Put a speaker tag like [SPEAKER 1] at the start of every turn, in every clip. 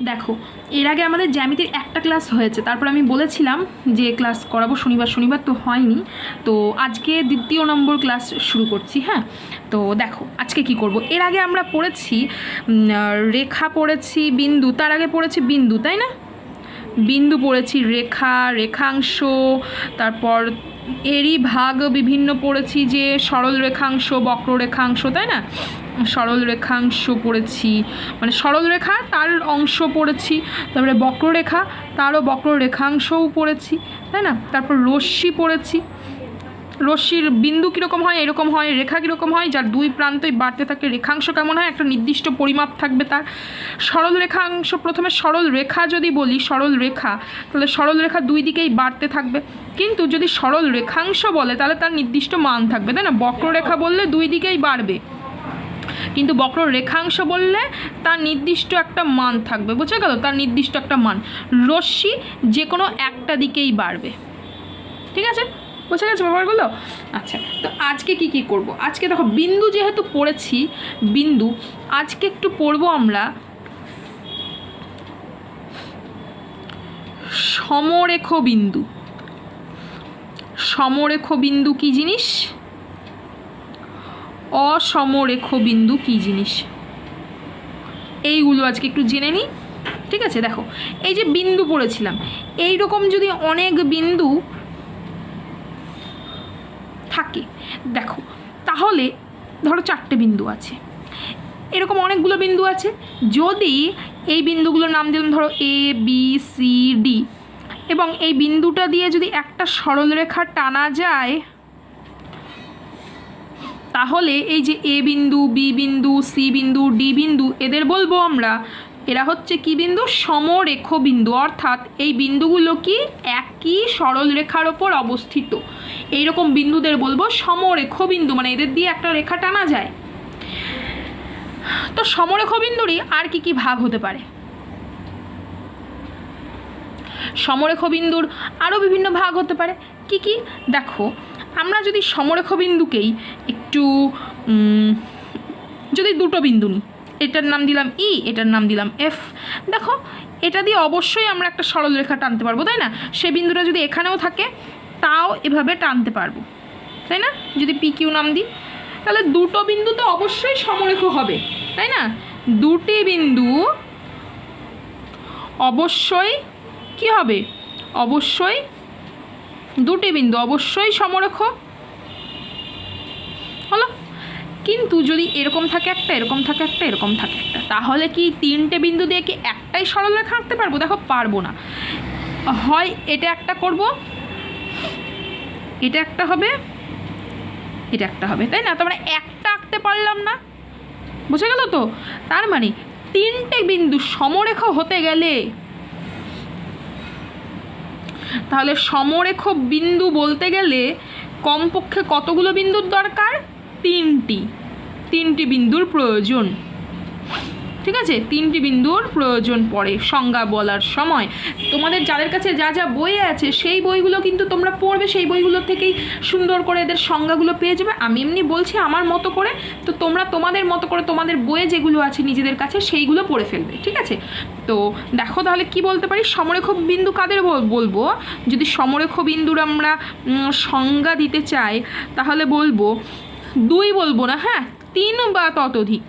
[SPEAKER 1] দেখো, এর আগে আমাদের জ্যামিতির একটা ক্লাস হয়েছে, তারপর আমি বলেছিলাম যে ক্লাস করাবো শনিবার, তো হয়নি। তো আজকে দ্বিতীয় নম্বর ক্লাস শুরু করছি। হ্যাঁ, তো দেখো আজকে কি করব। এর আগে আমরা পড়েছি রেখা, পড়েছি বিন্দু, তার আগে পড়েছি বিন্দু, তাই না? বিন্দু পড়েছি, রেখা, রেখাংশ, তারপর এরই ভাগ বিভিন্ন পড়েছি, যে সরল রেখাংশ, বক্ররেখাংশ, তাই না? সরল রেখাংশ পড়েছি, মানে সরল রেখা তার অংশ পড়েছি, তারপরে বক্ররেখা তারও বক্ররেখাংশও পড়েছি, তাই না? তারপর রশ্মি পড়েছি, রশ্মির বিন্দু কীরকম হয়, এরকম হয়, রেখা কীরকম হয়, যার দুই প্রান্তই বাড়তে থাকে, রেখাংশ কেমন হয়, একটা নির্দিষ্ট পরিমাপ থাকবে তার। সরল রেখাংশ, প্রথমে সরল রেখা যদি বলি, সরল রেখা, তাহলে সরল রেখা দুই দিকেই বাড়তে থাকবে, কিন্তু যদি সরল রেখাংশ বলে তাহলে তার নির্দিষ্ট মান থাকবে, তাই না? বক্ররেখা বললে দুই দিকেই বাড়বে, কিন্তু বক্র রেখাংশ বললে তার নির্দিষ্ট একটা মান থাকবে, বুঝে গেল? তার নির্দিষ্ট একটা মান। রশ্মি যে কোনো একটা দিকেই বাড়বে, ঠিক আছে? বোঝা গেছে ব্যাপারগুলো? আচ্ছা, তো আজকে কি কি করব? আজকে দেখো বিন্দু যেহেতু পড়েছি, বিন্দু আজকে একটু পড়বো আমরা সমরেখ বিন্দু। সমরেখ বিন্দু কি জিনিস, অসমরেখ বিন্দু কি জিনিস, এইগুলো আজকে একটু জেনে নিই, ঠিক আছে? দেখো, এই যে বিন্দু পড়েছিলাম, এই রকম যদি অনেক বিন্দু থাকে, দেখো তাহলে ধরো 4টে বিন্দু আছে, এরকম অনেকগুলো বিন্দু আছে, যদি এই বিন্দুগুলোর নাম দিলাম ধরো এ বি সি ডি, এবং এই বিন্দুটা দিয়ে যদি একটা সরলরেখা টানা যায়, তাহলে এই যে এ বিন্দু, বি বিন্দু, সি বিন্দু, ডি বিন্দু, এদের বলবো আমরা, এরা হচ্ছে কি বিন্দু, সমরেখ বিন্দু, অর্থাৎ এই বিন্দুগুলো কি একই সরল রেখার ওপর অবস্থিত, এইরকম বিন্দুদের বলবো সমরেখ বিন্দু, মানে এদের দিয়ে একটা রেখা টানা যায়। তো সমরেখ বিন্দুরই আর কি কি ভাগ হতে পারে? সমরেখ বিন্দুর আরও বিভিন্ন ভাগ হতে পারে। কি কি? দেখো, আমরা যদি সমরেখ বিন্দুকেই একটু যদি দুটো বিন্দু নিই, এটার নাম দিলাম ই, এটার নাম দিলাম এফ, দেখো এটা দিয়ে অবশ্যই আমরা একটা সরল রেখা টানতে পারবো, তাই না? সে বিন্দুটা যদি এখানেও থাকে তাও এভাবে টানতে পারবো, তাই না? যদি পি কিউ নাম দিই, তাহলে দুটো বিন্দু তো অবশ্যই সমরেখ হবে, তাই না? দুটি বিন্দু অবশ্যই কি হবে, অবশ্যই দুটি বিন্দু অবশ্যই সমরেখ হলো। কিন্তু যদি এরকম থাকে একটা, এরকম থাকে একটা, এরকম থাকে একটা, তাহলে কি 3টে বিন্দু দিয়ে কি একটাই সরলরেখা আঁকতে পারবো? দেখো পারবো না। হয় এটা একটা করব, এটা একটা হবে, এটা একটা হবে, তাই না? তার মানে একটা আঁকতে পারলাম না, বুঝে গেল তো? তার মানে 3টে বিন্দু সমরেখ হতে গেলে, তাহলে সমরেখ বিন্দু বলতে গেলে কমপক্ষে কতগুলো বিন্দুর দরকার? 3টি বিন্দুর প্রয়োজন, ঠিক আছে? 3টি বিন্দুর প্রয়োজন পড়ে সংজ্ঞা বলার সময়। তোমাদের যাদের কাছে যা যা বই আছে সেই বইগুলো কিন্তু তোমরা পড়বে, সেই বইগুলো থেকেই সুন্দর করে এদের সংজ্ঞাগুলো পেয়ে যাবে। আমি এমনি বলছি আমার মতো করে, তো তোমরা তোমাদের মতো করে তোমাদের বইয়ে যেগুলো আছে নিজেদের কাছে সেইগুলো পড়ে ফেলবে, ঠিক আছে? তো দেখো তাহলে কি বলতে পারি, সমরেখ বিন্দু কাদের বলবো? যদি সমরেখ বিন্দুর আমরা সংজ্ঞা দিতে চাই তাহলে বলবো 2 বলবো না, হ্যাঁ 3 বা ততোধিক,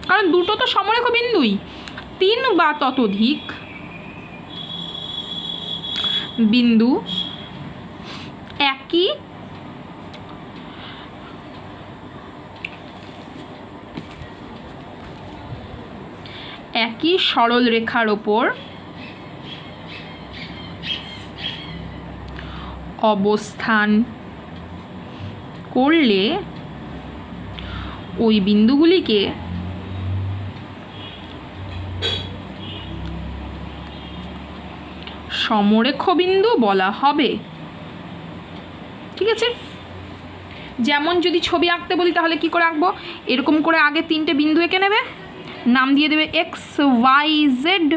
[SPEAKER 1] কারণ দুটো তো সমরেখ বিন্দুই। 3 বা ততোধিক বিন্দু একই সরল রেখার ওপর অবস্থান করলে ওই বিন্দুগুলিকে সমরেখ বিন্দু বলা হবে, ঠিক আছে? যেমন যদি ছবি আঁকতে বলি তাহলে কি করে আঁকবো? এরকম করে আগে 3টে বিন্দু এঁকে নেবে, নাম দিয়ে দেবে এক্স ওয়াই জেড,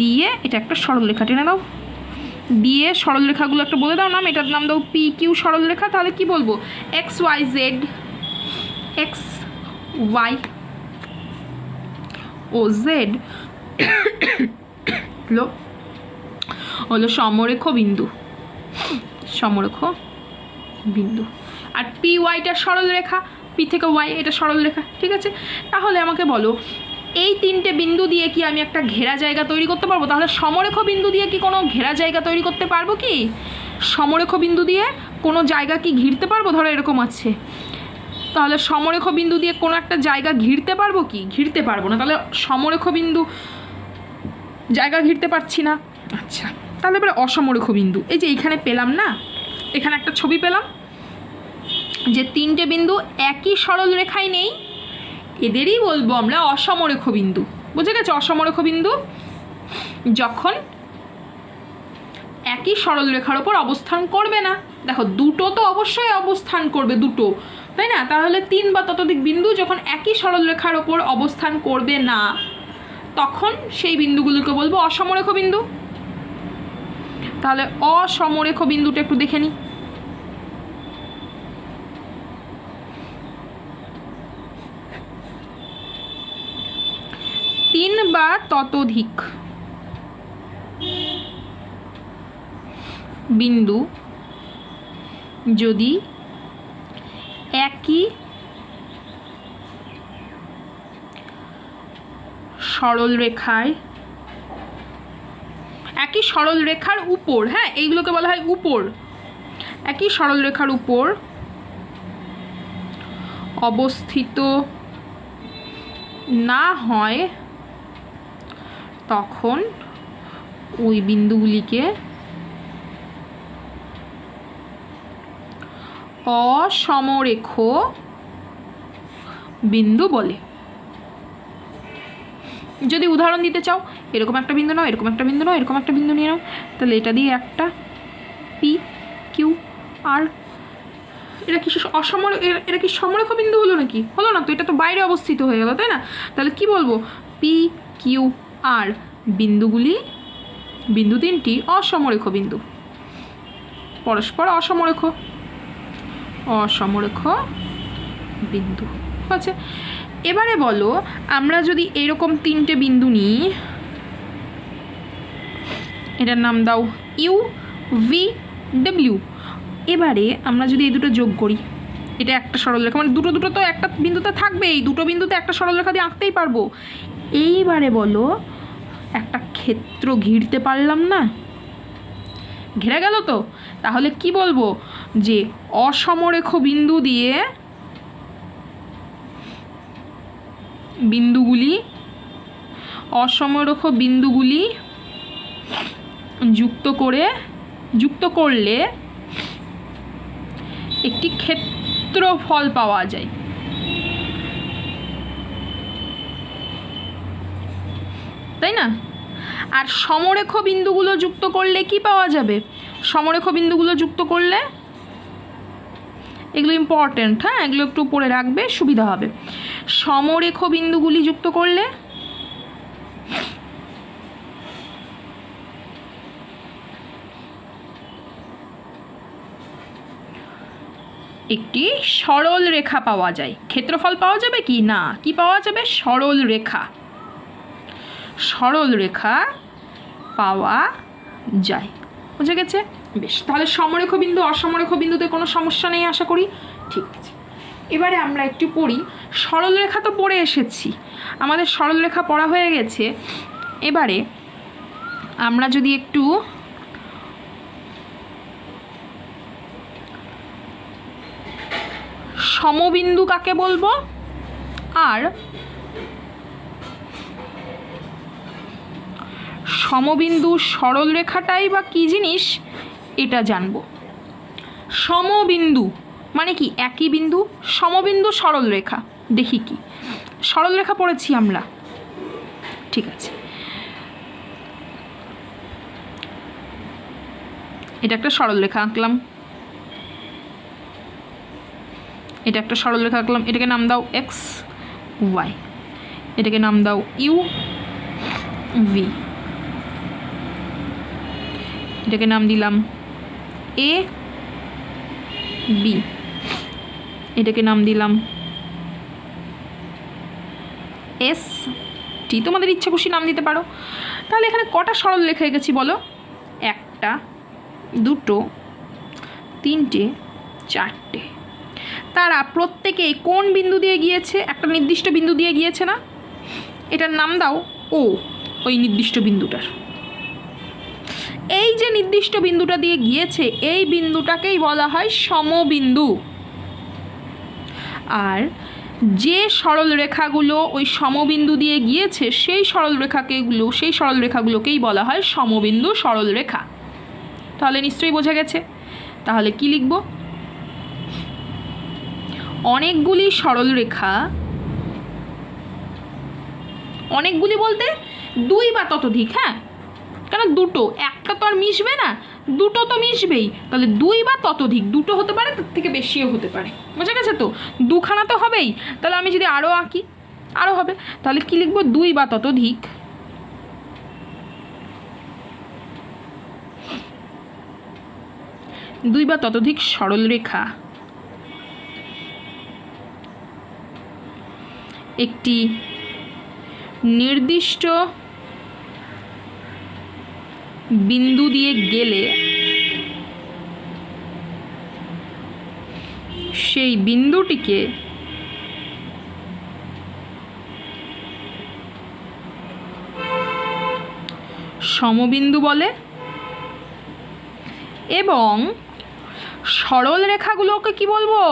[SPEAKER 1] দিয়ে এটা একটা সরলরেখা টেনে দাও, দিয়ে সরলরেখাগুলো একটা বলে দাও নাম, এটার নাম দাও পি কিউ সরলরেখা। তাহলে কি বলবো? X Y Z, X Y ও জেড হলো হলো সমরেখ বিন্দু, সমরেখ বিন্দু। আর পি ওয়াইটা সরল রেখা, পি থেকে ওয়াই এটা সরল রেখা, ঠিক আছে। তাহলে আমাকে বলো এই তিনটে বিন্দু দিয়ে কি আমি একটা ঘেরা জায়গা তৈরি করতে পারবো? তাহলে সমরেখ বিন্দু দিয়ে কি কোনো ঘেরা জায়গা তৈরি করতে পারবো কি? সমরেখ বিন্দু দিয়ে কোনো জায়গা কি ঘিরতে পারবো? ধরো এরকম আছে, তাহলে সমরেখ বিন্দু দিয়ে কোনো একটা জায়গা ঘিরতে পারবো কি? ঘিরতে পারবো না। তাহলে সমরেখ বিন্দু জায়গা ঘিরতে পারছি না। আচ্ছা, তাহলে এবারে অসমরেখ বিন্দু, এই যে এইখানে পেলাম না, এখানে একটা ছবি পেলাম যে তিনটে বিন্দু একই সরল রেখায় নেই, এদেরই বলবো আমরা অসমরেখ বিন্দু। বুঝে গেছে? অসমরেখ বিন্দু যখন একই সরল রেখার ওপর অবস্থান করবে না। দেখো দুটো তো অবশ্যই অবস্থান করবে, দুটো, তাই না? তাহলে তিন বা ততোধিক বিন্দু যখন একই সরল রেখার ওপর অবস্থান করবে না, তখন সেই বিন্দুগুলোকে বলবো অসমরেখ বিন্দু। তাহলে অসমরেখ বিন্দুটা একটু দেখে নিই। তিন বা ততোধিক বিন্দু যদি একই সরল রেখায়, একই সরল রেখার উপর, হ্যাঁ এইগুলোকে বলা হয় উপর, একই সরল রেখার উপর অবস্থিত না হয়, তখন ওই বিন্দুগুলিকে অসমরেখ বিন্দু বলে। যদি উদাহরণ দিতে চাও, এরকম একটা বিন্দু নাও, এরকম একটা বিন্দু নাও, এরকম একটা বিন্দু নিয়ে নাও, তাহলে এটা দিয়ে একটা পি কিউ আর, এটা কি এটা কি সমরেখ বিন্দু হলো নাকি? হলো না তো, এটা তো বাইরে অবস্থিত হয়ে গেল, তাই না? তাহলে কি বলবো? পি কিউ আর বিন্দুগুলি, বিন্দু তিনটি অসমরেখ বিন্দু, পরস্পর অসমরেখ, অসমরেখ বিন্দু। ঠিক আছে, এবারে বলো আমরা যদি এরকম তিনটে বিন্দু নিই, এটার নাম দাও ইউ ভি ডব্লিউ। এবারে আমরা যদি এই দুটো যোগ করি, এটা একটা সরলরেখা, মানে দুটো দুটো তো একটা বিন্দুতে থাকবে, এই দুটো বিন্দুতে একটা সরলরেখা দিয়ে আঁকতেই পারবো। এইবারে বলো একটা ক্ষেত্র ঘিরতে পারলাম না? ঘেরা গেল তো। তাহলে কি বলবো? যে অসমরেখ বিন্দু দিয়ে বিন্দুগুলি, অসমরেখ বিন্দুগুলি যুক্ত করলে একটি ক্ষেত্রফল পাওয়া যায়। তাই না? আর সমরেখ বিন্দুগুলো যুক্ত করলে কি পাওয়া যাবে? সমরেখ বিন্দুগুলো যুক্ত করলে, এগুলো ইম্পর্টেন্ট, হ্যাঁ এগুলো একটু পড়ে রাখবে, সুবিধা হবে। সমরেখ বিন্দুগুলি যুক্ত করলে একটি সরল রেখা পাওয়া যায়। ক্ষেত্রফল পাওয়া যাবে কি না? কি পাওয়া যাবে? সরল রেখা, সরল রেখা পাওয়া যায়। বুঝে গেছে? বেশ, তাহলে সমরেখ বিন্দু অসমরেখ বিন্দুতে কোনো সমস্যা নেই আশা করি। ঠিক আছে, এবারে আমরা একটু পড়ি। সরল রেখা তো পড়ে এসেছি, আমাদের সরল রেখা পড়া হয়ে গেছে। এবারে আমরা যদি একটু সমবিন্দু কাকে বলবো আর সমবিন্দু সরল রেখাটাই বা কী জিনিস এটা জানবো। সমবিন্দু মানে কি? একই বিন্দু। সমবিন্দু সরল রেখা, দেখি কি সরল রেখা পড়েছি আমরা। ঠিক আছে, এটা একটা সরল রেখা আঁকলাম, এটা একটা সরল রেখা আঁকলাম, এটাকে নাম দাও এক্স ওয়াই, এটাকে নাম দাও ইউ ভি, এটাকে নাম দিলাম এ বি, এটাকে নাম দিলাম এস টি, তোমাদের ইচ্ছা খুশি নাম দিতে পারো। তাহলে এখানে কটা সরল রেখা এঁকেছি বলো? একটা, দুটো, তিনটে, চারটে। তারা প্রত্যেকেই কোন বিন্দু দিয়ে গিয়েছে? একটা নির্দিষ্ট বিন্দু দিয়ে গিয়েছে না? এটার নাম দাও ও, ওই নির্দিষ্ট বিন্দুটার। এই যে নির্দিষ্ট বিন্দুটা দিয়ে গিয়েছে, এই বিন্দুটাকেই বলা হয় সমবিন্দু। আর যে সরল রেখাগুলো ওই সমবিন্দু দিয়ে গিয়েছে সেই সরল রেখাগুলোকেই বলা হয় সমবিন্দু সরল রেখা। তাহলে নিশ্চয়ই বোঝা গেছে। তাহলে কি লিখব? অনেকগুলি সরল রেখা, অনেকগুলি বলতে দুই বা ততোধিক, হ্যাঁ, কেন দুটো, একটা তো আর মিশবে না, দুটো তো মিশবেই, তাহলে দুই বা ততোধিক, দুটো হতে পারে, তার থেকে বেশিও হতে পারে। বোঝা গেছে তো? দুখানা তো হবেই, তাহলে আমি যদি আরও আঁকি আরও হবে। তাহলে কি লিখবো? দুই বা ততোধিক সরলরেখা একটি নির্দিষ্ট বিন্দু দিয়ে গেলে সেই বিন্দুটিকে সমবিন্দু বলে, এবং সরল রেখাগুলোকে কি বলবো?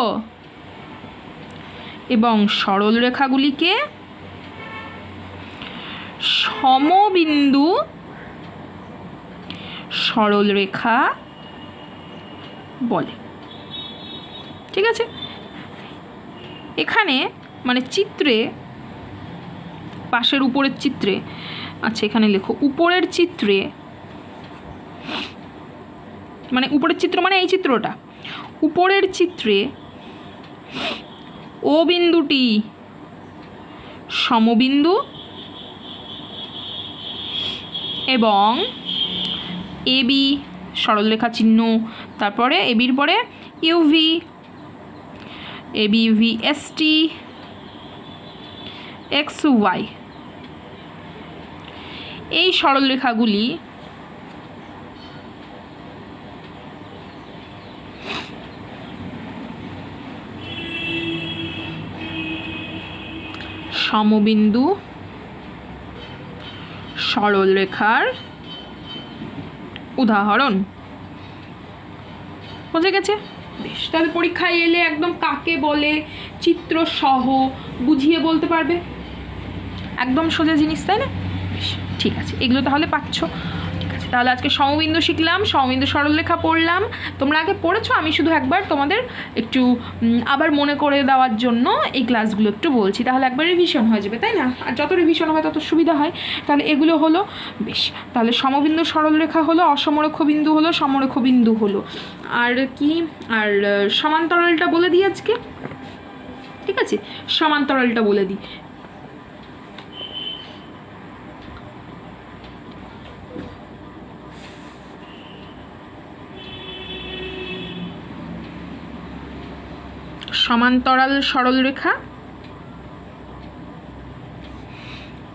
[SPEAKER 1] এবং সরল রেখাগুলিকে সমবিন্দু সরল রেখা বলে। ঠিক আছে? এখানে মানে চিত্রে, পাশের উপরের চিত্রে, আচ্ছা এখানে লেখো উপরের চিত্রে, মানে উপরের চিত্র মানে এই চিত্রটা, উপরের চিত্রে ও বিন্দুটি সমবিন্দু এবং এবি সরলরেখা চিহ্ন, তারপরে এবির পরে UV, AB UV ST X Y, এই সরলরেখাগুলি সমবিন্দু সরলরেখার উদাহরণ। বোঝা গেছে? বেশ, তাহলে পরীক্ষায় এলে একদম কাকে বলে চিত্র সহ বুঝিয়ে বলতে পারবে। একদম সোজা জিনিস, তাই না? বেশ, ঠিক আছে, এগুলো তাহলে পাচ্ছ। ঠিক আছে, তাহলে আজকে সমবিন্দু শিখলাম, সমবিন্দু সরলরেখা পড়লাম। তোমরা আগে পড়েছো, আমি শুধু একবার তোমাদের একটু আবার মনে করে দেওয়ার জন্য এই ক্লাসগুলো একটু বলছি, তাহলে একবার রিভিশন হয়ে যাবে, তাই না? আর যত রিভিশন হবে তত সুবিধা হয়। তাহলে এগুলো হলো। বেশ, তাহলে সমবিন্দু সরলরেখা হলো, অসমরেখ বিন্দু হলো, সমরেখ বিন্দু হলো, আর কি, আর সমান্তরালটা বলে দিই আজকে। ঠিক আছে, সমান্তরালটা বলে দিই। সমান্তরাল সরলরেখা,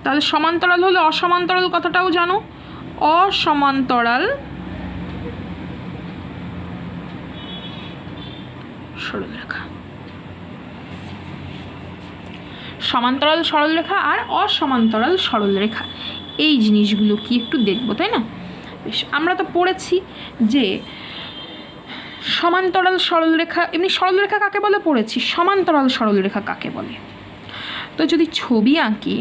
[SPEAKER 1] তাহলে সমান্তরাল হলে অসমান্তরাল কথাটাও জানো, অসমান্তরাল সরলরেখা, সমান্তরাল সরলরেখা আর অসমান্তরাল সরলরেখা, এই জিনিসগুলো কি একটু দেখবো, তাই না? বেশ, আমরা তো পড়েছি যে সমান্তরাল সরলরেখা, এমনি সরলরেখা কাকে বলে পড়েছি, সমান্তরাল সরলরেখা কাকে বলে। তো যদি ছবি আঁকি,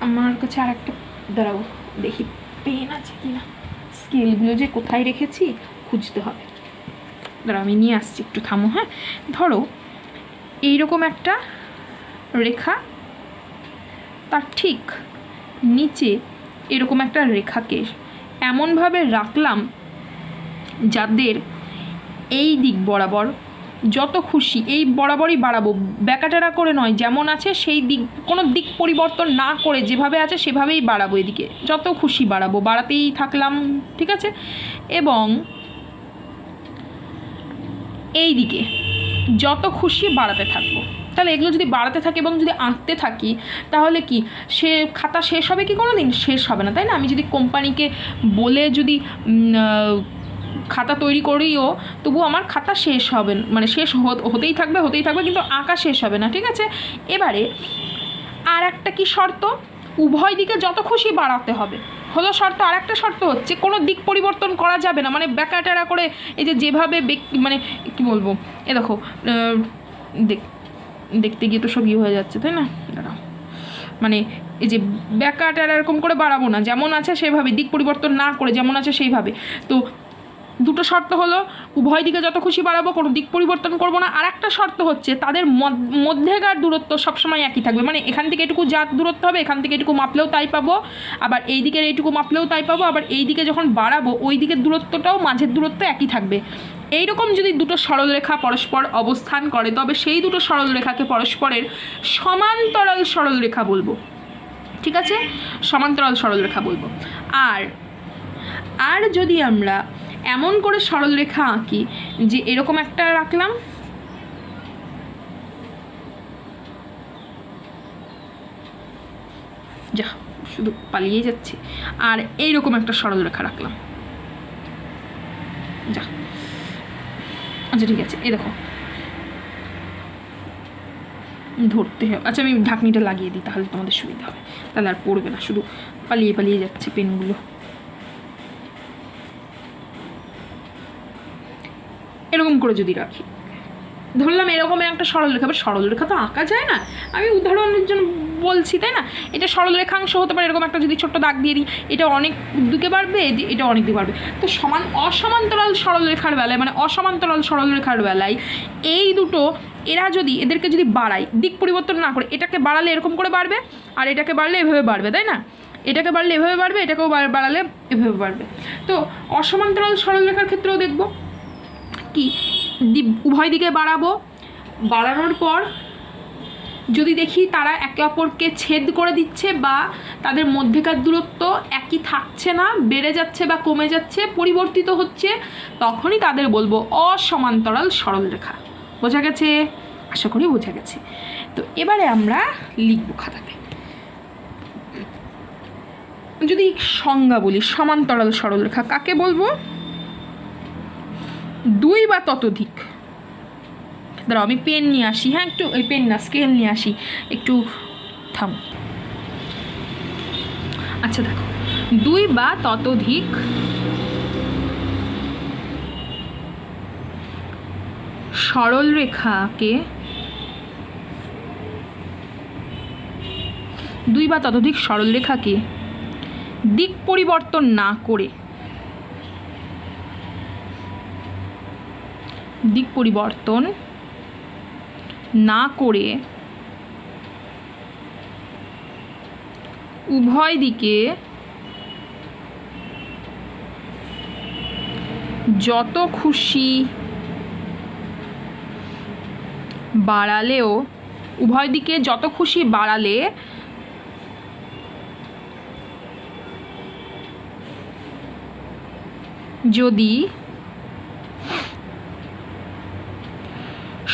[SPEAKER 1] আমার কাছে আর একটা, দাঁড়াও দেখি পেন আছে কিনা, স্কেলগুলো যে কোথায় রেখেছি খুঁজতে হবে, দাঁড়াও আমি নিয়ে আসছি, একটু থামো। হ্যাঁ, ধরো এইরকম একটা রেখা, তার ঠিক নিচে এরকম একটা রেখাকে এমনভাবে রাখলাম যাদের এই দিক বরাবর যত খুশি এই বরাবরই বাড়াবো, ব্যাকাটেরা করে নয়, যেমন আছে সেই দিক, কোনো দিক পরিবর্তন না করে যেভাবে আছে সেভাবেই বাড়াবো, এদিকে যত খুশি বাড়াবো, বাড়াতেই থাকলাম। ঠিক আছে, এবং এই দিকে যত খুশি বাড়াতে থাকবো। তাহলে এগুলো যদি বাড়াতে থাকি এবং যদি আঁকতে থাকি তাহলে কি সে খাতা শেষ হবে কি কোনো দিন? শেষ হবে না, তাই না? আমি যদি কোম্পানিকে বলে যদি খাতা তৈরি করিও তবু আমার খাতা শেষ হবে, মানে শেষ হতেই থাকবে কিন্তু আঁকা শেষ হবে না, ঠিক আছে? এবারে আর একটা কি শর্ত, উভয় দিকে যত খুশি বাড়াতে হবে হলো শর্ত। আর একটা শর্ত হচ্ছে কোনো দিক পরিবর্তন করা যাবে না, মানে ব্যাকাটেরা করে এই যেভাবে মানে কি বলবো, এ দেখো দেখতে গিয়ে তো সব হয়ে যাচ্ছে, তাই না? দাঁড়াও, মানে এই যে ব্যাকাটেরা এরকম করে বাড়াবো না, যেমন আছে সেভাবে, দিক পরিবর্তন না করে যেমন আছে সেইভাবে। তো দুটো শর্ত হলো, উভয় দিকে যত খুশি বাড়াবো, কোনো দিক পরিবর্তন করবো না। আর একটা শর্ত হচ্ছে তাদের মধ্যেকার দূরত্ব সবসময় একই থাকবে, মানে এখান থেকে এটুকু যা দূরত্ব হবে এখান থেকে এটুকু মাপলেও তাই পাবো, আবার এই দিকের এইটুকু মাপলেও তাই পাবো, আবার এই দিকে যখন বাড়াবো ওই দিকের দূরত্বটাও মাঝের দূরত্ব একই থাকবে। এইরকম যদি দুটো সরলরেখা পরস্পর অবস্থান করে তবে সেই দুটো সরলরেখাকে পরস্পরের সমান্তরাল সরলরেখা বলবো, ঠিক আছে? সমান্তরাল সরলরেখা বলবো। আর যদি আমরা এমন করে সরলরেখা আঁকি যে এরকম একটা রাখলাম, যা শুধু পালিয়ে যাচ্ছে, আর এইরকম একটা সরলরেখা রাখলাম, যা, আচ্ছা ঠিক আছে, এই দেখো ধরতে হবে। আচ্ছা আমি ঢাকনিটা লাগিয়ে দিই তাহলে তোমাদের সুবিধা হবে, তাহলে আর পড়বে না, শুধু পালিয়ে যাচ্ছে পেনগুলো। এরকম করে যদি রাখি, ধরলাম এরকম একটা সরলরেখা, এবার সরলরেখা তো আঁকা যায় না, আমি উদাহরণের জন্য বলছি, তাই না? এটা সরলরেখাংশ হতে পারে, এরকম একটা যদি ছোট্ট দাগ দিয়ে দিই, এটা অনেক দিকে বাড়বে, এটা অনেক দিকে বাড়বে। তো অসমান্তরাল সরলরেখার বেলায়, মানে অসমান্তরাল সরলরেখার বেলায় এই দুটো এদেরকে যদি বাড়াই, দিক পরিবর্তন না করে, এটাকে বাড়ালে এরকম করে বাড়বে, আর এটাকে বাড়লে এভাবে বাড়বে, তাই না? এটাকে বাড়লে এভাবে বাড়বে, এটাকেও বাড়ালে এভাবে বাড়বে। তো অসমান্তরাল সরলরেখার ক্ষেত্রেও দেখব কি, উভয় দিকে বাড়ানোর পর যদি দেখি তারা একে অপরকে ছেদ করে দিচ্ছে বা তাদের মধ্যেকার দূরত্ব একই থাকছে না, বেড়ে যাচ্ছে বা কমে যাচ্ছে, পরিবর্তিত হচ্ছে, তখনই তাদের বলবো অসমান্তরাল সরলরেখা। বোঝা গেছে? আশা করি বোঝা গেছে। তো এবারে আমরা লিখব খাতাতে। যদি সংজ্ঞা বলি, সমান্তরাল সরলরেখা কাকে বলবো? দুই বা ততোধিক, দাঁড়াও আমি পেন নিয়ে আসি, হ্যাঁ একটু, ওই পেন না স্কেল নিয়ে আসি, একটু থাম। আচ্ছা দেখো, দুই বা ততোধিক সরলরেখাকে দিক পরিবর্তন না করে উভয় দিকে যত খুশি বাড়ালে যদি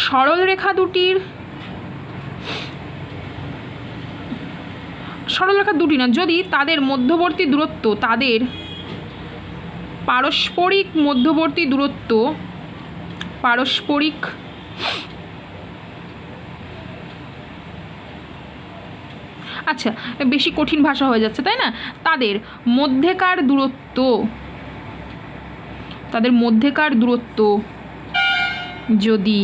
[SPEAKER 1] সরলরেখা দুটি না, যদি তাদের মধ্যবর্তী দূরত্ব, তাদের পারস্পরিক মধ্যবর্তী দূরত্ব, আচ্ছা বেশি কঠিন ভাষা হয়ে যাচ্ছে, তাই না? তাদের মধ্যেকার দূরত্ব যদি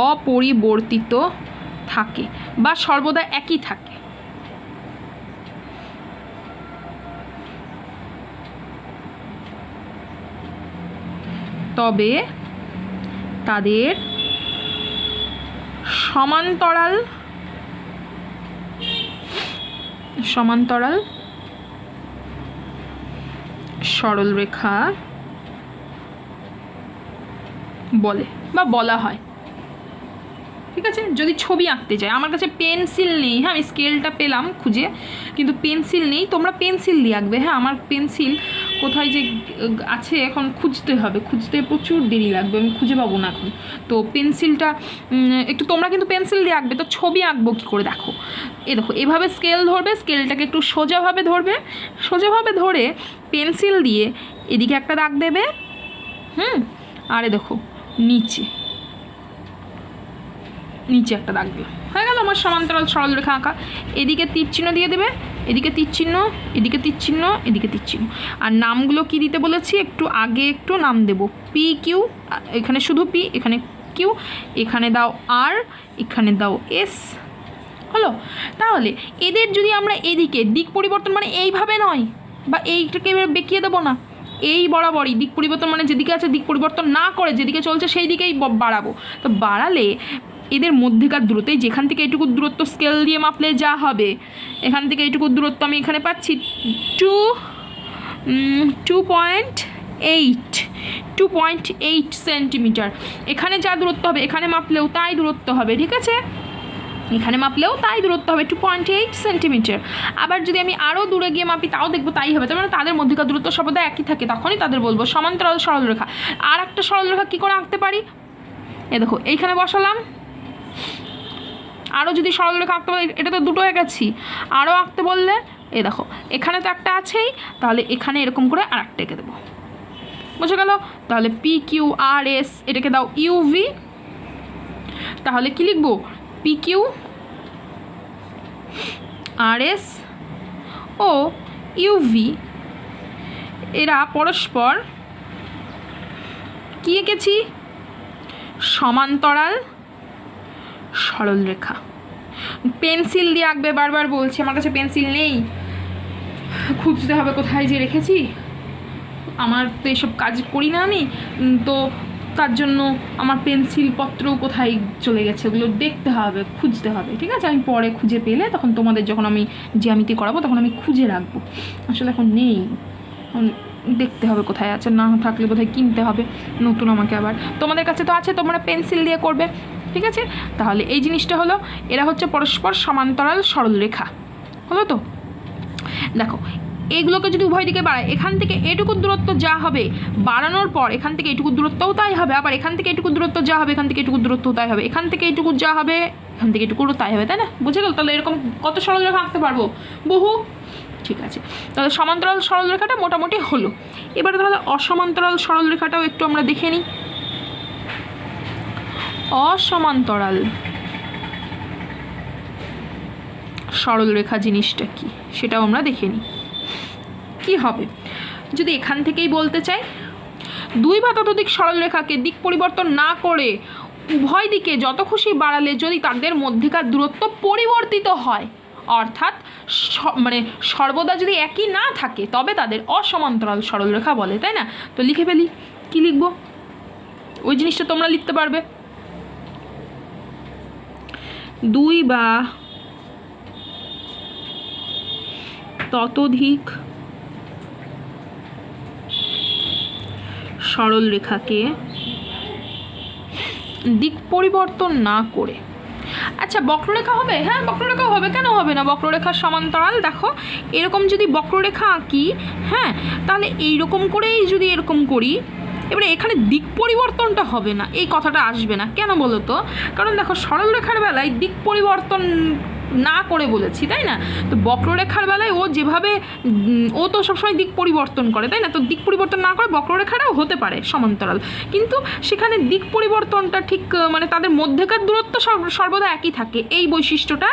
[SPEAKER 1] অপরিবর্তিত থাকে বা সর্বদা একই থাকে, তবে তাদের সমান্তরাল সরলরেখা বলে বা বলা হয়। ঠিক আছে। যদি ছবি আঁকতে চাই, আমার কাছে পেন্সিল নেই, হ্যাঁ আমি স্কেলটা পেলাম খুঁজে, কিন্তু পেন্সিল নেই, তোমরা পেন্সিল দিয়ে আঁকবে। হ্যাঁ আমার পেন্সিল কোথায় যে আছে এখন খুঁজতে হবে, খুঁজতে প্রচুর দেরি লাগবে, আমি খুঁজে পাবো না এখন। তো পেন্সিলটা একটু তোমরা কিন্তু পেন্সিল দিয়ে আঁকবে। তো ছবি আঁকবো কী করে দেখো, দেখো এভাবে স্কেল ধরবে, স্কেলটাকে একটু সোজাভাবে ধরবে, সোজাভাবে ধরে পেন্সিল দিয়ে এদিকে একটা দাগ দেবে, আরে দেখো নিচে একটা দাগ দিলাম, হয়ে গেল আমার সমান্তরাল সরলরেখা আঁকা। এদিকে তীর চিহ্ন দিয়ে দেবে, এদিকে তীর চিহ্ন, এদিকে তীর চিহ্ন, এদিকে তীর চিহ্ন। আর নামগুলো কি দিতে বলেছি, একটু আগে একটু নাম দেবো, পি কিউ, এখানে শুধু পি, এখানে কিউ, এখানে দাও আর, এখানে দাও এস, হলো। তাহলে এদের যদি আমরা এদিকে দিক পরিবর্তন, মানে এইভাবে নয় বা এইটাকে বেঁকিয়ে দেবো না, এই বরাবরই দিক পরিবর্তন, মানে যেদিকে আছে দিক পরিবর্তন না করে যেদিকে চলছে সেই দিকেই বাড়াবো। তো বাড়ালে এদের মধ্যেকার দূরত্ব, যেখান থেকে এইটুকু দূরত্ব স্কেল দিয়ে মাপলে যা হবে, এখান থেকে এইটুকু দূরত্ব আমি এখানে পাচ্ছি 2.8 সেন্টিমিটার। এখানে যা দূরত্ব হবে এখানে মাপলেও তাই দূরত্ব হবে, ঠিক আছে, এখানে মাপলেও তাই দূরত্ব হবে 2.8 সেন্টিমিটার। আবার যদি আমি আরও দূরে গিয়ে মাপি তাও দেখবো তাই হবে, তার মানে তাদের মধ্যেকার দূরত্ব সর্বদা একই থাকে, তখনই তাদের বলবো সমান্তরাল সরলরেখা। আর একটা সরলরেখা কী করে আঁকতে পারি, দেখো এইখানে বসালাম, আরও যদি সরলরেখা আঁকতে বলে, এটা তো দুটো এঁকেছি, আরও আঁকতে বললে দেখো এখানে তো একটা আছেই, তাহলে এখানে এরকম করে আর একটা এঁকে দেবো, বুঝে গেল। তাহলে পি কিউ আর এস, এটাকে দাও ইউভি, তাহলে কি লিখবো, পি কিউ আর এস ও ইউভি এরা পরস্পর কি এঁকেছি, সমান্তরাল সরলরেখা। পেন্সিল দিয়ে আঁকবে, বারবার বলছি আমার কাছে পেন্সিল নেই, খুঁজতে হবে কোথায় যে রেখেছি, আমার তো এসব কাজ করি না আমি, তো তার জন্য আমার পেন্সিলপত্র কোথায় চলে গেছে ওগুলো দেখতে হবে, খুঁজতে হবে, ঠিক আছে। আমি পরে খুঁজে পেলে তখন তোমাদের যখন আমি জ্যামিতি করাবো তখন আমি খুঁজে রাখবো, আসলে এখন নেই, দেখতে হবে কোথায় আছে, না থাকলে বোধহয় কিনতে হবে নতুন আমাকে আবার। তোমাদের কাছে তো আছে, তোমরা পেন্সিল দিয়ে করবে, ঠিক আছে। তাহলে এই জিনিসটা হলো, এরা হচ্ছে পরস্পর সমান্তরাল সরলরেখা, হলো তো। দেখো এইগুলোকে যদি উভয় দিকে বাড়ায়, এখান থেকে এটুকু দূরত্ব যা হবে বাড়ানোর পর এখান থেকে এটুকু দূরত্বও তাই হবে, আবার এখান থেকে এটুকু দূরত্ব যা হবে এখান থেকে এটুকু দূরত্বও তাই হবে, এখান থেকে এটুকু যা হবে এখান থেকে এটুকুও তাই হবে, তাই না, বুঝে গেল। তাহলে এরকম কত সরলরেখা আঁকতে পারবো, বহু, ঠিক আছে। তাহলে সমান্তরাল সরলরেখাটা মোটামুটি হলো। এবারে তাহলে অসমান্তরাল সরলরেখাটাও একটু আমরা দেখে নিই। অসমান্তরাল সরলরেখা জিনিসটা কি সেটাও আমরা দেখে নিই। কি হবে যদি এখান থেকেই বলতে চাই, দুই বা ততোধিক সরলরেখাকে দিক পরিবর্তন না করে উভয় দিকে যত খুশি বাড়ালে যদি তাদের মধ্যেকার দূরত্ব পরিবর্তিত হয়, অর্থাৎ মানে সর্বদা যদি একই না থাকে তবে তাদের অসমান্তরাল সরলরেখা বলে, তাই না। তো লিখে ফেলি, কি লিখব, ওই জিনিসটা তোমরা লিখতে পারবে, দুই বা ততোধিক সরলরেখাকে দিক পরিবর্তন না করে, আচ্ছা বক্ররেখা হবে, হ্যাঁ বক্ররেখা হবে, কেন হবে না, বক্ররেখার সমান্তরাল। দেখো এরকম যদি বক্ররেখা আঁকি, হ্যাঁ তাহলে এইরকম করেই যদি এরকম করি, এবারে এখানে দিক পরিবর্তনটা হবে না, এই কথাটা আসবে না, কেন বলো তো, কারণ দেখো সরলরেখার বেলায় দিক পরিবর্তন না করে বলেছি, তাই না। তো বক্ররেখার বেলায় ও যেভাবে, ও তো সবসময় দিক পরিবর্তন করে, তাই না, তো দিক পরিবর্তন না করে বক্ররেখাটাও হতে পারে সমান্তরাল, কিন্তু সেখানে দিক পরিবর্তনটা ঠিক মানে তাদের মধ্যেকার দূরত্ব সর্বদা একই থাকে, এই বৈশিষ্ট্যটা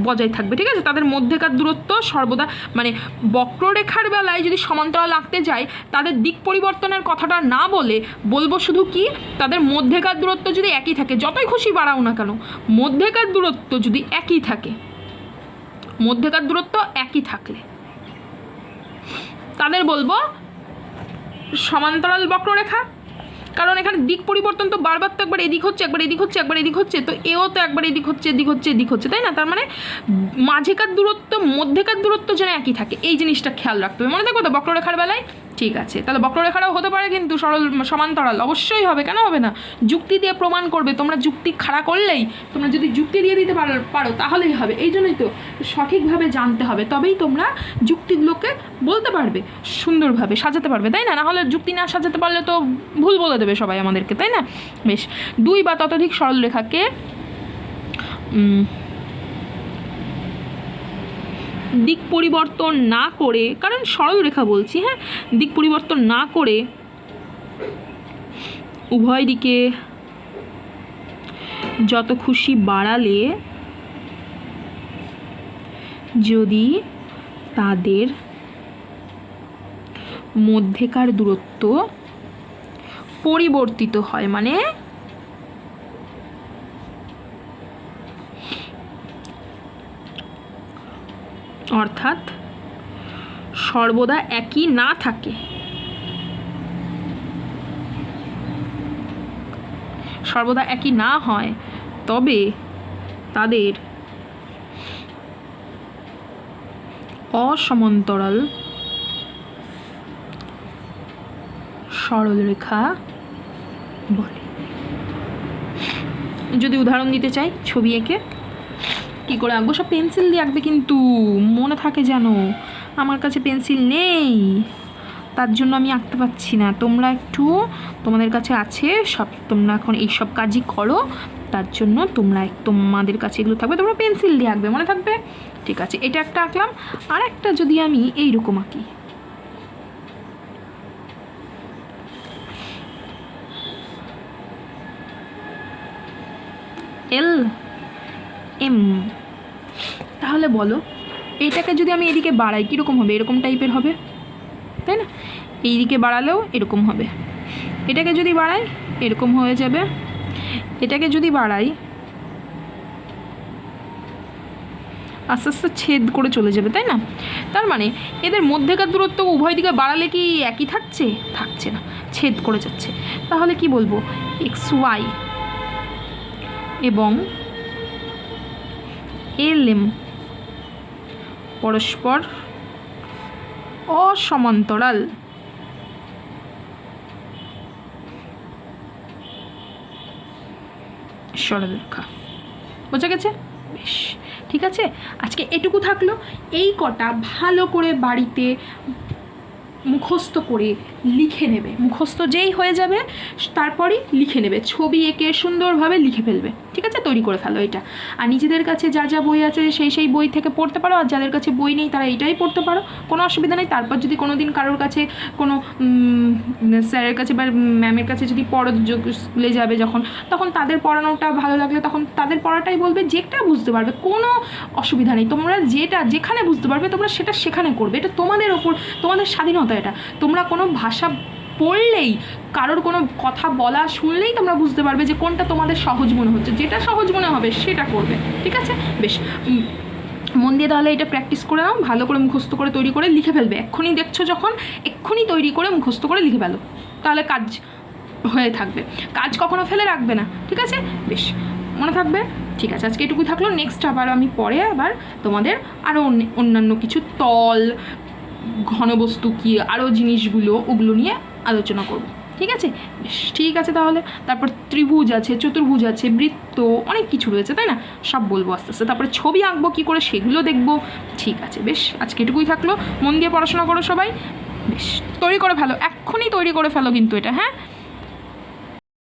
[SPEAKER 1] বজায় থাকবে, ঠিক আছে। তাদের মধ্যেকার দূরত্ব সর্বদা, মানে বক্ররেখার বেলায় যদি সমান্তরাল আঁকতে যাই তাদের দিক পরিবর্তনের কথাটা না বলে বলবো শুধু কি, তাদের মধ্যেকার দূরত্ব যদি একই থাকে, যতই খুশি বাড়াও না কেন মধ্যেকার দূরত্ব যদি একই থাকে, মধ্যেকার দূরত্ব একই থাকলে তাদের বলবো সমান্তরাল বক্ররেখা। কারণ এখানে দিক পরিবর্তন তো বারবার তো একবার এদিক হচ্ছে, একবার এদিক হচ্ছে, একবার এদিক হচ্ছে, তো এও তো একবার এদিক হচ্ছে, এদিক হচ্ছে, এদিক হচ্ছে, তাই না। তার মানে মাঝেকার দূরত্ব মধ্যেকার দূরত্ব যেন একই থাকে, এই জিনিসটা খেয়াল রাখতে হবে, মনে থাকবে তো বক্ররেখার বেলায়। ঠিক আছে, তাহলে বক্ররেখাটাও হতে পারে কিন্তু সরল সমান্তরাল, অবশ্যই হবে, কেন হবে না? যুক্তি দিয়ে প্রমাণ করবে, তোমরা যুক্তি খাড়া করলেই, তোমরা যদি যুক্তি দিয়ে দিতে পারো তাহলেই হবে। এই জন্যই তো সঠিকভাবে জানতে হবে, তবেই তোমরা যুক্তিগুলোকে বলতে পারবে, সুন্দরভাবে সাজাতে পারবে, তাই না? নাহলে যুক্তি না সাজাতে পারলে তো ভুল বলে দেবে সবাই আমাদেরকে, তাই না? বেশ, 2 বা ততোধিক সরলরেখাকে দিক পরিবর্তন না করে, কারণ সরলরেখা বলছি, হ্যাঁ, দিক পরিবর্তন না করে উভয় দিকে যত খুশি বাড়ালে যদি তাদের মধ্যেকার দূরত্ব পরিবর্তিত হয়, মানে অর্থাৎ সর্বদা একই না থাকে, সর্বদা একই না হয়, তবে তাদের অসমান্তরাল সরলরেখা বলে। যদি উদাহরণ দিতে চাই, ছবি এঁকে কী করে আঁকবো? সব পেন্সিল দিয়ে আঁকবে, কিন্তু মনে থাকে যেন। আমার কাছে পেন্সিল নেই, তার জন্য আমি আঁকতে পারছি না। তোমরা একটু, তোমাদের কাছে আছে সব, তোমরা এখন এই সব কাজই করো, তার জন্য তোমাদের কাছে এগুলো থাকবে, তোমরা পেন্সিল দিয়ে আঁকবে, মনে থাকবে? ঠিক আছে, এটা একটা আঁকলাম। আর একটা যদি আমি এইরকম আঁকি, এল এম, তাহলে বলো এইটাকে যদি আমি এদিকে বাড়াই কীরকম হবে? এরকম টাইপের হবে, তাই না? এই দিকে বাড়ালেও এরকম হবে। এটাকে যদি বাড়াই এরকম হয়ে যাবে, এটাকে যদি বাড়াই আস্তে আস্তে ছেদ করে চলে যাবে, তাই না? তার মানে এদের মধ্যেকার দূরত্ব উভয় দিকে বাড়ালে কি একই থাকছে? থাকছে না, ছেদ করে যাচ্ছে। তাহলে কি বলবো? এক্স ওয়াই এবং এল এম পরস্পর অসমান্তরাল। সরলরেখা বোঝা গেছে? বেশ, ঠিক আছে, আজকে এটুকু থাকলো। এই কটা ভালো করে বাড়িতে মুখস্থ করে লিখে নেবে, মুখস্থ যেই হয়ে যাবে তারপরই লিখে নেবে, ছবি এঁকে সুন্দরভাবে লিখে ফেলবে, ঠিক আছে? তৈরি করে ফেলো এটা। আর নিজেদের কাছে যা যা বই আছে সেই বই থেকে পড়তে পারো, আর যাদের কাছে বই নেই তারা এটাই পড়তে পারো, কোনো অসুবিধা নেই। তারপর যদি কোনো দিন কারোর কাছে কোনো স্যারের কাছে বা ম্যামের কাছে যদি পড়ো, স্কুলে যাবে যখন, তখন তাদের পড়ানোটা ভালো লাগলে তখন তাদের পড়াটাই বলবে, যেটা বুঝতে পারবে কোনো অসুবিধা নেই। তোমরা যেখানে বুঝতে পারবে তোমরা সেটা সেখানে করবে, এটা তোমাদের ওপর, তোমাদের স্বাধীনতা। এটা তোমরা কোনো ভাষা পড়লেই, কারোর কোনো কথা বলা শুনলেই তোমরা বুঝতে পারবে যে কোনটা তোমাদের সহজ মনে হচ্ছে, যেটা সহজ মনে হবে সেটা করবে, ঠিক আছে? বেশ, মন দিয়ে তাহলে এটা প্র্যাকটিস করে নাও, ভালো করে মুখস্থ করে তৈরি করে লিখে ফেলবে। এক্ষুনি দেখছো যখন, এক্ষুনি তৈরি করে মুখস্থ করে লিখে ফেলো, তাহলে কাজ হয়ে থাকবে, কাজ কখনো ফেলে রাখবে না, ঠিক আছে? বেশ, মনে থাকবে? ঠিক আছে, আজকে এটুকুই থাকলো। নেক্সট আবার আমি পরে আবার তোমাদের আরও অন্যান্য কিছু তল, ঘনবস্তু কী, আরও জিনিসগুলো, ওগুলো নিয়ে আলোচনা করব, ঠিক আছে? বেশ, ঠিক আছে তাহলে। তারপর ত্রিভুজ আছে, চতুর্ভুজ আছে, বৃত্ত, অনেক কিছু রয়েছে, তাই না? সব বলবো আস্তে আস্তে। তারপরে ছবি আঁকবো কী করে সেগুলো দেখবো, ঠিক আছে? বেশ, আজকে এটুকুই থাকলো। মন দিয়ে পড়াশোনা করো সবাই, বেশ, তৈরি করে ফেলো, এক্ষুনি তৈরি করে ফেলো কিন্তু এটা, হ্যাঁ?